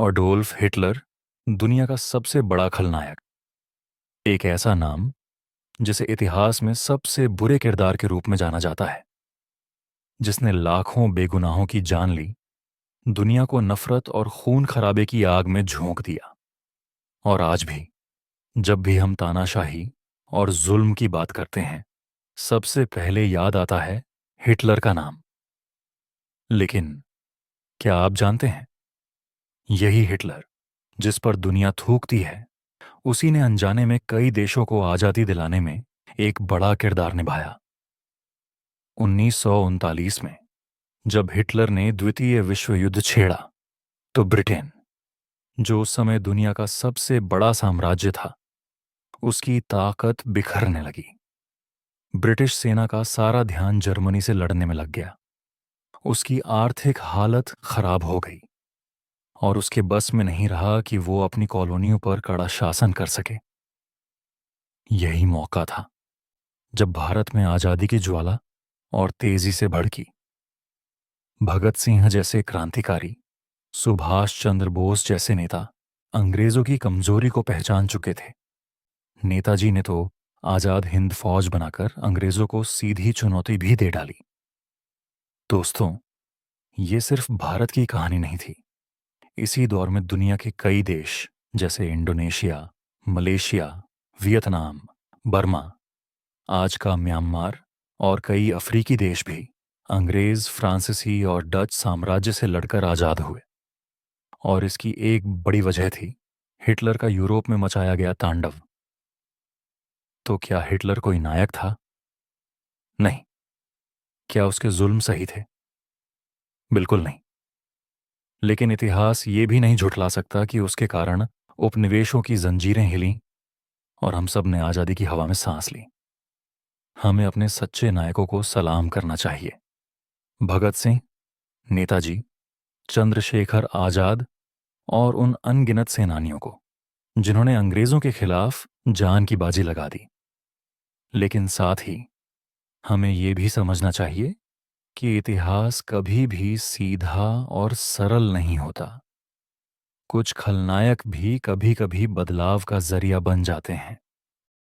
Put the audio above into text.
Adolf Hitler दुनिया का सबसे बड़ा खलनायक। एक ऐसा नाम जिसे इतिहास में सबसे बुरे किरदार के रूप में जाना जाता है, जिसने लाखों बेगुनाहों की जान ली, दुनिया को नफरत और खून खराबे की आग में झोंक दिया। और आज भी जब भी हम तानाशाही और जुल्म की बात करते हैं, सबसे पहले याद आता है हिटलर का नाम। लेकिन क्या आप जानते हैं, यही हिटलर जिस पर दुनिया थूकती है, उसी ने अनजाने में कई देशों को आजादी दिलाने में एक बड़ा किरदार निभाया। 1939 में जब हिटलर ने द्वितीय विश्व युद्ध छेड़ा, तो ब्रिटेन, जो उस समय दुनिया का सबसे बड़ा साम्राज्य था, उसकी ताकत बिखरने लगी। ब्रिटिश सेना का सारा ध्यान जर्मनी से लड़ने में लग गया। उसकी आर्थिक हालत खराब हो गई और उसके बस में नहीं रहा कि वो अपनी कॉलोनियों पर कड़ा शासन कर सके। यही मौका था जब भारत में आजादी की ज्वाला और तेजी से भड़की। भगत सिंह जैसे क्रांतिकारी, सुभाष चंद्र बोस जैसे नेता अंग्रेजों की कमजोरी को पहचान चुके थे। नेताजी ने तो आजाद हिंद फौज बनाकर अंग्रेजों को सीधी चुनौती भी दे डाली। दोस्तों, ये सिर्फ भारत की कहानी नहीं थी। इसी दौर में दुनिया के कई देश, जैसे इंडोनेशिया, मलेशिया, वियतनाम, बर्मा, आज का म्यांमार और कई अफ्रीकी देश भी अंग्रेज, फ्रांसीसी और डच साम्राज्य से लड़कर आजाद हुए। और इसकी एक बड़ी वजह थी हिटलर का यूरोप में मचाया गया तांडव। तो क्या हिटलर कोई नायक था? नहीं। क्या उसके जुल्म सही थे? बिल्कुल नहीं। लेकिन इतिहास ये भी नहीं झुठला सकता कि उसके कारण उपनिवेशों की जंजीरें हिलीं और हम सब ने आजादी की हवा में सांस ली। हमें अपने सच्चे नायकों को सलाम करना चाहिए। भगत सिंह, नेताजी, चंद्रशेखर आजाद और उन अनगिनत सेनानियों को, जिन्होंने अंग्रेजों के खिलाफ जान की बाजी लगा दी। लेकिन साथ ही हमें ये भी समझना चाहिए कि इतिहास कभी भी सीधा और सरल नहीं होता। कुछ खलनायक भी कभी कभी बदलाव का जरिया बन जाते हैं।